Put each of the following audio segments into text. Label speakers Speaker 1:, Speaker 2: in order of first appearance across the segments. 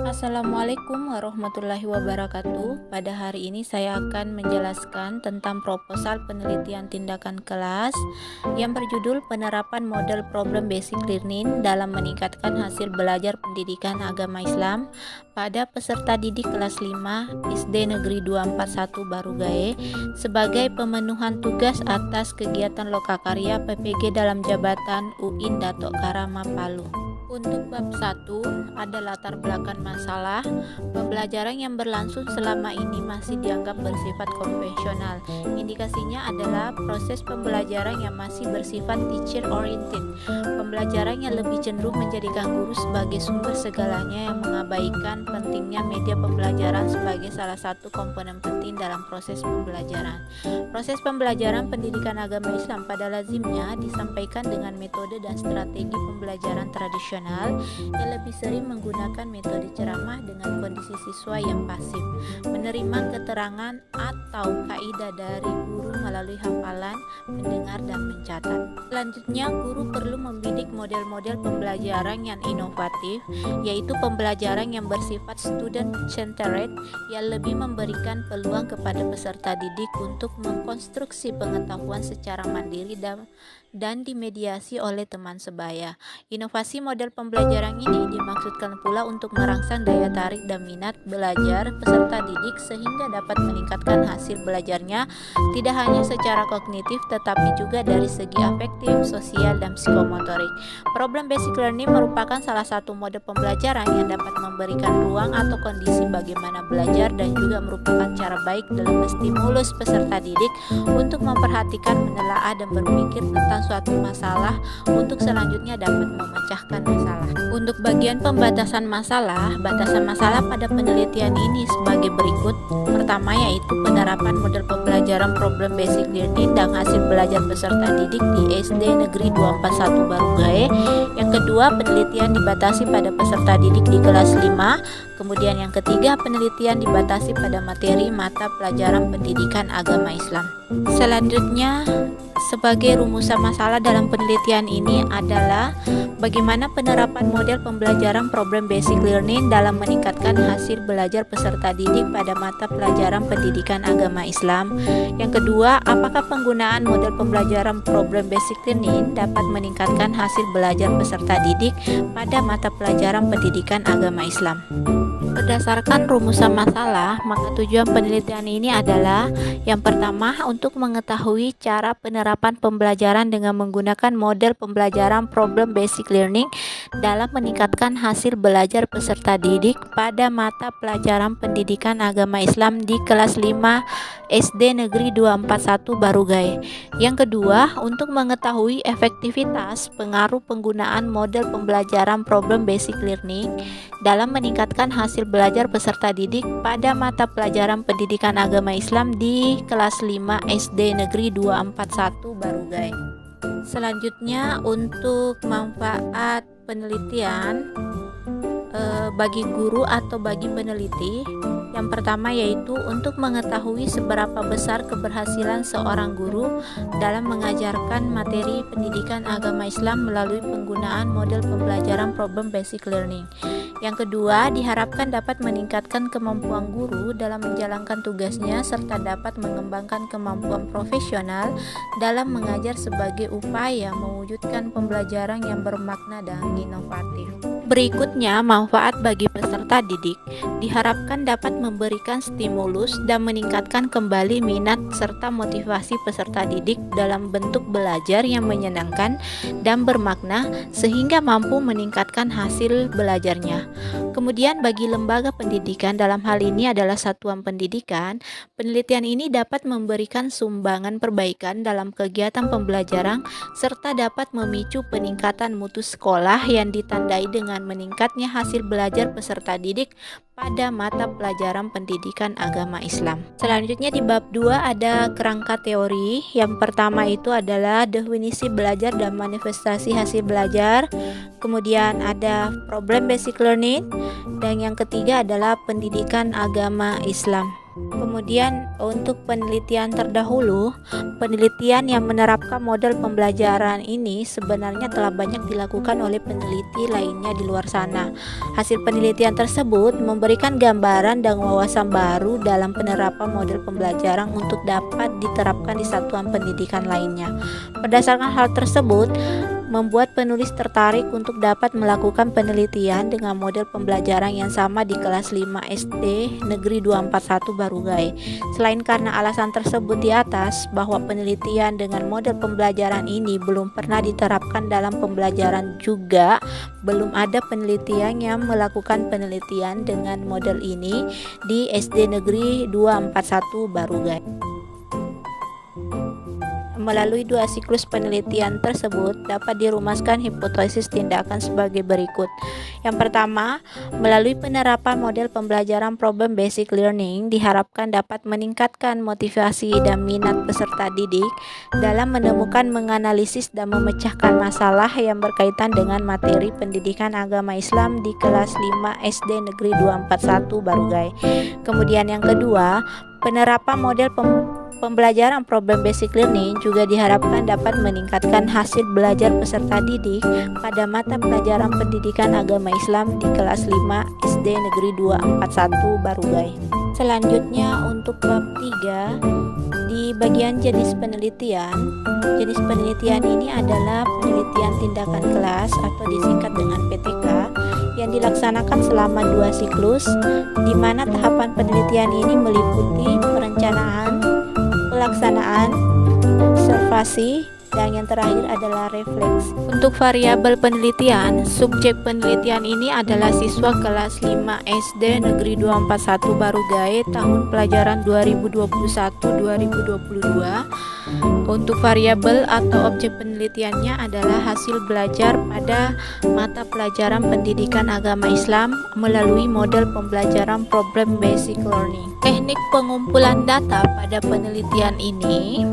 Speaker 1: Assalamualaikum warahmatullahi wabarakatuh. Pada hari ini saya akan menjelaskan tentang proposal penelitian tindakan kelas yang berjudul penerapan model problem basic learning dalam meningkatkan hasil belajar pendidikan agama Islam pada peserta didik kelas 5 SD Negeri 241 Barugae sebagai pemenuhan tugas atas kegiatan lokakarya PPG dalam jabatan UIN Datuk Karama Palu. Untuk bab 1 ada latar belakang masalah. Pembelajaran yang berlangsung selama ini masih dianggap bersifat konvensional. Indikasinya adalah proses pembelajaran yang masih bersifat teacher oriented. Pembelajaran yang lebih cenderung menjadikan guru sebagai sumber segalanya yang mengabaikan pentingnya media pembelajaran sebagai salah satu komponen penting dalam proses pembelajaran. Proses pembelajaran pendidikan agama Islam pada lazimnya disampaikan dengan metode dan strategi pembelajaran tradisional yang lebih sering menggunakan metode ceramah dengan kondisi siswa yang pasif, menerima keterangan atau kaidah dari guru melalui hafalan, mendengar, dan mencatat. Selanjutnya, guru perlu membidik model-model pembelajaran yang inovatif, yaitu pembelajaran yang bersifat student-centered yang lebih memberikan peluang kepada peserta didik untuk mengkonstruksi pengetahuan secara mandiri dan dimediasi oleh teman sebaya. Inovasi model pembelajaran ini dimaksudkan pula untuk merangsang daya tarik dan minat belajar peserta didik sehingga dapat meningkatkan hasil belajarnya tidak hanya secara kognitif tetapi juga dari segi afektif, sosial, dan psikomotorik. Problem basic learning merupakan salah satu mode pembelajaran yang dapat memberikan ruang atau kondisi bagaimana belajar dan juga merupakan cara baik dalam menstimulus peserta didik untuk memperhatikan, menelaah, dan berpikir tentang suatu masalah untuk selanjutnya dapat memecahkan masalah. Untuk bagian pembatasan masalah, batasan masalah pada penelitian ini sebagai berikut. Pertama yaitu penerapan model pembelajaran problem basic learning dan hasil belajar peserta didik di SD Negeri 241 Barugae. Yang kedua, penelitian dibatasi pada peserta didik di kelas 5. Kemudian yang ketiga, penelitian dibatasi pada materi mata pelajaran pendidikan agama Islam. Selanjutnya, sebagai rumusan masalah dalam penelitian ini adalah bagaimana penerapan model pembelajaran problem basic learning dalam meningkatkan hasil belajar peserta didik pada mata pelajaran pendidikan agama Islam. Yang kedua, apakah penggunaan model pembelajaran problem basic learning dapat meningkatkan hasil belajar peserta didik pada mata pelajaran pendidikan agama Islam. Berdasarkan rumusan masalah, maka tujuan penelitian ini adalah yang pertama untuk mengetahui cara penerapan pembelajaran dengan menggunakan model pembelajaran problem basic learning dalam meningkatkan hasil belajar peserta didik pada mata pelajaran pendidikan agama Islam di kelas 5 SD Negeri 241 Barugae. Yang kedua, untuk mengetahui efektivitas pengaruh penggunaan model pembelajaran problem basic learning dalam meningkatkan hasil belajar peserta didik pada mata pelajaran pendidikan agama Islam di kelas 5 SD Negeri 241 Barugae. Selanjutnya, untuk manfaat penelitian bagi guru atau bagi peneliti, yang pertama yaitu untuk mengetahui seberapa besar keberhasilan seorang guru dalam mengajarkan materi pendidikan agama Islam melalui penggunaan model pembelajaran problem basic learning. Yang kedua, diharapkan dapat meningkatkan kemampuan guru dalam menjalankan tugasnya serta dapat mengembangkan kemampuan profesional dalam mengajar sebagai upaya mewujudkan pembelajaran yang bermakna dan inovatif. Berikutnya, manfaat bagi peserta didik diharapkan dapat memberikan stimulus dan meningkatkan kembali minat serta motivasi peserta didik dalam bentuk belajar yang menyenangkan dan bermakna sehingga mampu meningkatkan hasil belajarnya. Kemudian bagi lembaga pendidikan, dalam hal ini adalah satuan pendidikan, penelitian ini dapat memberikan sumbangan perbaikan dalam kegiatan pembelajaran serta dapat memicu peningkatan mutu sekolah yang ditandai dengan meningkatnya hasil belajar peserta didik pada mata pelajaran pendidikan agama Islam. Selanjutnya di bab 2 ada kerangka teori. Yang pertama itu adalah definisi belajar dan manifestasi hasil belajar. Kemudian ada problem basic learning dan yang ketiga adalah pendidikan agama Islam. Kemudian untuk penelitian terdahulu, penelitian yang menerapkan model pembelajaran ini sebenarnya telah banyak dilakukan oleh peneliti lainnya di luar sana. Hasil penelitian tersebut memberikan gambaran dan wawasan baru dalam penerapan model pembelajaran untuk dapat diterapkan di satuan pendidikan lainnya. Berdasarkan hal tersebut, membuat penulis tertarik untuk dapat melakukan penelitian dengan model pembelajaran yang sama di kelas 5 SD Negeri 241 Barugai. Selain karena alasan tersebut di atas, bahwa penelitian dengan model pembelajaran ini belum pernah diterapkan dalam pembelajaran, juga belum ada penelitian yang melakukan penelitian dengan model ini di SD Negeri 241 Barugai. Melalui dua siklus penelitian tersebut dapat dirumuskan hipotesis tindakan sebagai berikut. Yang pertama, melalui penerapan model pembelajaran problem basic learning diharapkan dapat meningkatkan motivasi dan minat peserta didik dalam menemukan, menganalisis, dan memecahkan masalah yang berkaitan dengan materi pendidikan agama Islam di kelas 5 SD Negeri 241 Barugai. Kemudian yang kedua, penerapan model pembelajaran problem basic learning juga diharapkan dapat meningkatkan hasil belajar peserta didik pada mata pelajaran pendidikan agama Islam di kelas 5 SD Negeri 241 Barugai. Selanjutnya untuk bab 3 di bagian jenis penelitian. Jenis penelitian ini adalah penelitian tindakan kelas atau disingkat dengan PTK yang dilaksanakan selama 2 siklus, di mana tahapan penelitian ini meliputi perencanaan, pelaksanaan, observasi, dan yang terakhir adalah refleks. Untuk variabel penelitian, subjek penelitian ini adalah siswa kelas 5 SD Negeri 241 Barugai tahun pelajaran 2021-2022. Untuk variabel atau objek penelitiannya adalah hasil belajar pada mata pelajaran pendidikan agama Islam melalui model pembelajaran problem basic learning. Teknik pengumpulan data pada penelitian ini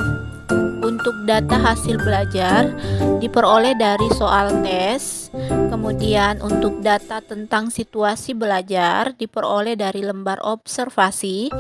Speaker 1: untuk data hasil belajar diperoleh dari soal tes. Kemudian untuk data tentang situasi belajar diperoleh dari lembar observasi.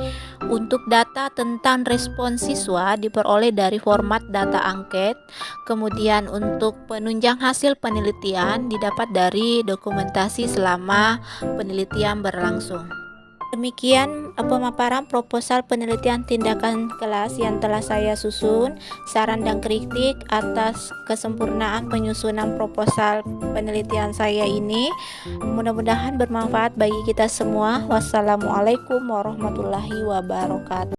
Speaker 1: Untuk data tentang respon siswa diperoleh dari format data angket. Kemudian untuk penunjang hasil penelitian didapat dari dokumentasi selama penelitian berlangsung. Demikian pemaparan proposal penelitian tindakan kelas yang telah saya susun. Saran dan kritik atas kesempurnaan penyusunan proposal penelitian saya ini mudah-mudahan bermanfaat bagi kita semua. Wassalamualaikum warahmatullahi wabarakatuh.